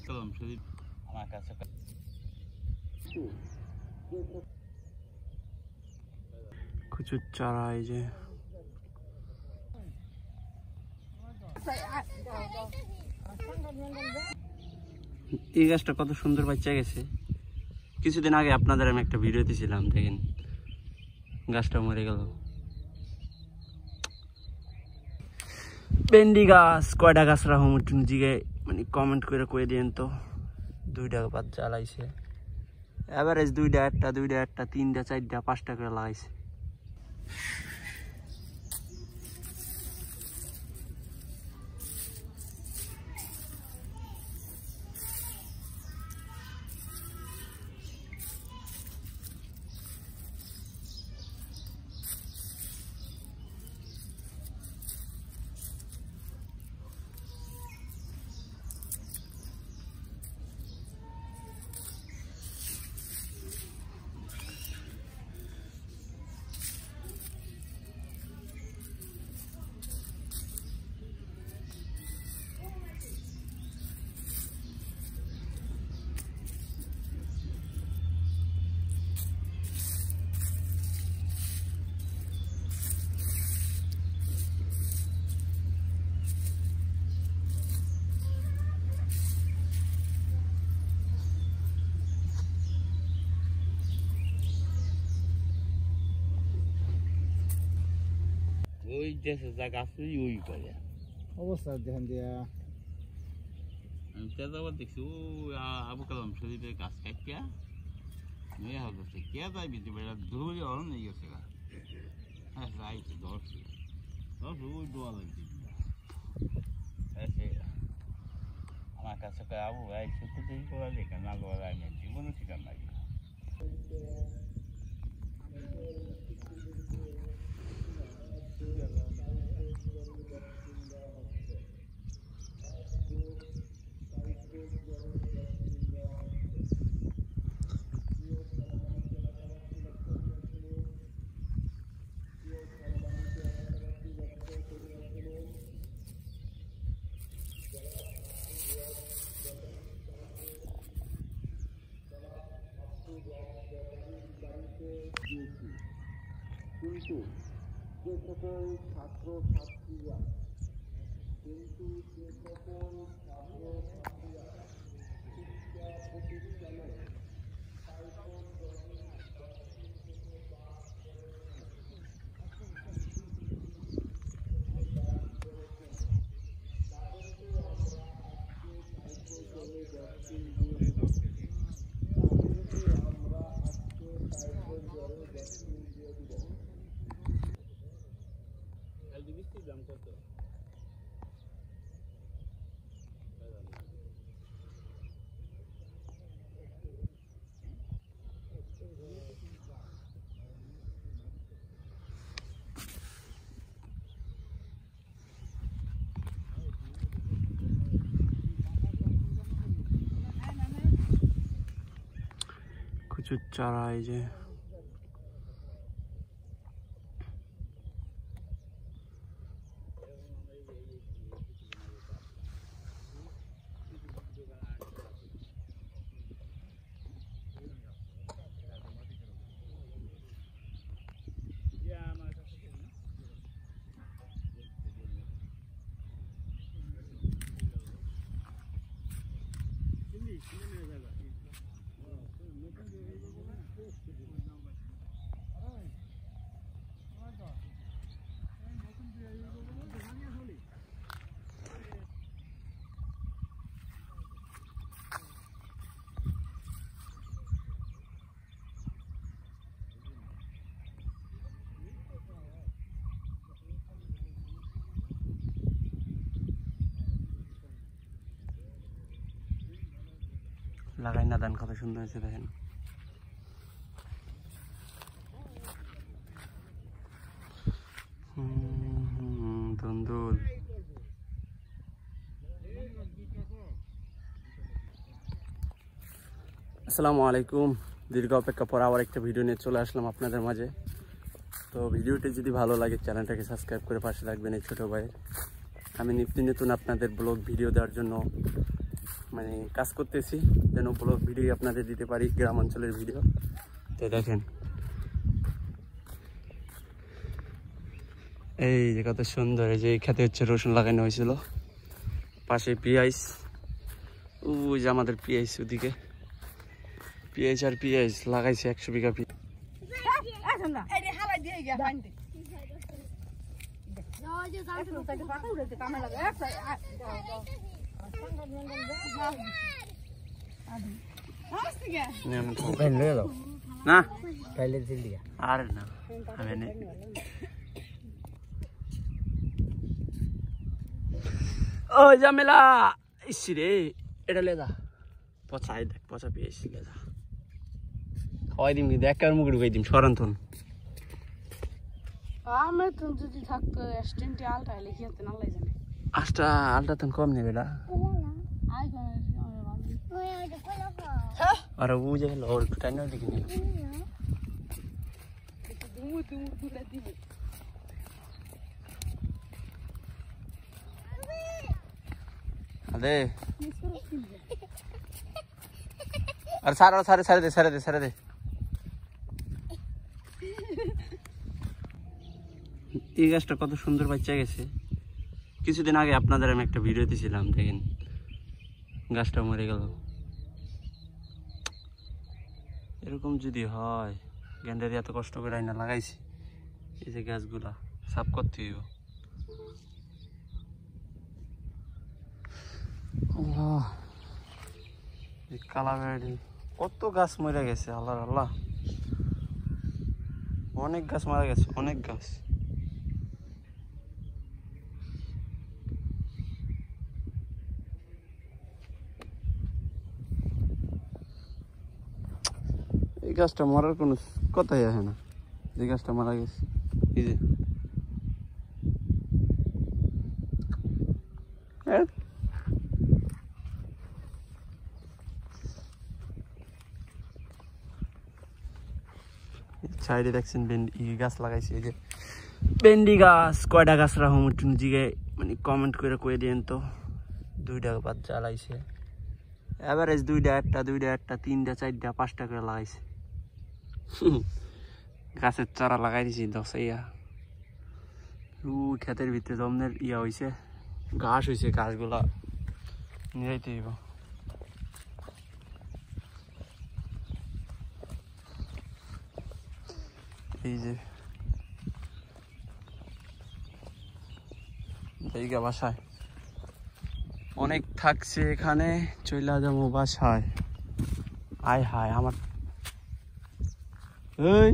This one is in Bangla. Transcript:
কলম শরীফ আমার কাছে কচুর চারা এই যে এই গাছটা কত সুন্দর বাচ্চা গেছে। কিছুদিন আগে আপনাদের আমি একটা ভিডিও দিয়েছিলাম, দেখেন গাছটা মরে গেল। ভেন্ডি গাছ কয়টা গাছ রাখুন জিগে মানে কমেন্ট করে কয়ে দিন তো। 2টা বাদ জ্বালাইছে, এভারেজ 2টা 1টা 2টা 1টা 3টা 4টা 5টা করে লাগাইছে। ওই দেশে যা গাছ ওই করে অবস্থা দেখেন দিয়া আমি তেজাবার দেখছি ও আবু কালাম শরীফের গাছ কাটিয়া মেয়ে হচ্ছে কে যাই বিদ্যুৎ বেড়া ধরে অন নিয়ে গেছে গা। হ্যাঁ রাইট ধরছি ওই দোয়া লাগছে আমার কাছে আবু ভাই শুধু দেখি করা দেখে না লোয়া যায় না জীবনে শিকার নাই। কিন্তু যে সকল ছাত্র ছাত্রীরা শিক্ষা প্রতিষ্ঠানে দাম কত? কচুর চারা এই যে লাগাই না ধান কত সুন্দর হয়েছে দেখেন। ধুন্দুল আসসালামু আলাইকুম। দীর্ঘ অপেক্ষা পর আবার একটা ভিডিও নিয়ে চলে আসলাম আপনাদের মাঝে। তো ভিডিওটি যদি ভালো লাগে চ্যানেলটাকে সাবস্ক্রাইব করে পাশে রাখবেন এই ছোটো ভাইয়ের। আমি নিত্য নতুন আপনাদের ব্লগ ভিডিও দেওয়ার জন্য মানে কাজ করতেছি, যেন ব্লগ ভিডিও আপনাদের দিতে পারি, গ্রাম অঞ্চলের ভিডিও। তো দেখেন এই যে কত সুন্দর, এই যে এই খেতে হচ্ছে রসুন লাগানো হয়েছিল, পাশে পিঁয়াজ, ওই যে আমাদের পিঁয়াজ, ওদিকে পিঁয়াজ আর পিঁয়াজ লাগাইছে 100 বিঘা পিঁয়াজ। না আর না ও জামেলা ইসি রে, এটা লেদা পচা, দেখ পচা পেয়েছি লেদা, খাওয়াই দিম কিন্তু এক মুখ ঢুকাই দিম সরান্তন। যদি থাকতো স্ট্যান্ডে আলটা লিখিয়ে নালাই জানে আষ্টা আলটা তো কম নেবে এটা, আর ও যে হলো ওর একটু টাইম দেখি নিলাম। আরে আর সারা সারে সারে দে সারে দে সারে দে। এই গাছটা কত সুন্দর বাচ্চা গেছে। কিছুদিন আগে আপনাদের আমি একটা ভিডিও দিয়েছিলাম, দেখেন গাছটা মরে গেল। এরকম যদি হয়, গ্যান্ডারি এত কষ্ট করে আইনা লাগাইছি, এই যে গাছগুলা সাফ করতে হইব। কালাবেড়ি কত গাছ মরে গেছে, আল্লাহ আল্লাহ, অনেক গাছ মারা গেছে, অনেক গাছ। এই গাছটা মরার কোনো কথাই আসে না, যে গাছটা মারা গেছে। এই যে সাইডে দেখছেন ভেন্ডি গাছ লাগাইছে, এই যে ভেন্ডি গাছ। কয়টা গাছ রাখুন একটু নিজেকে মানে কমেন্ট করে কয়ে দিন তো। 2 টাকা বাদ জ্বালাইছে, এভারেজ 2টা 1টা 2টা 1টা 3টা 4টা 5টা করে লাগাইছে। গাছের চারা লাগাই দিছি 10 ইয়া, ক্ষেতের ভিতরে জমনের ইয়া হয়েছে, ঘাস হয়েছে, ঘাসগুলা নিরাইতে হইব। এই যে জায়গা বাসায় অনেক থাকছে, এখানে চইলা যাবো বাসায়। আয় হায় আমার, এই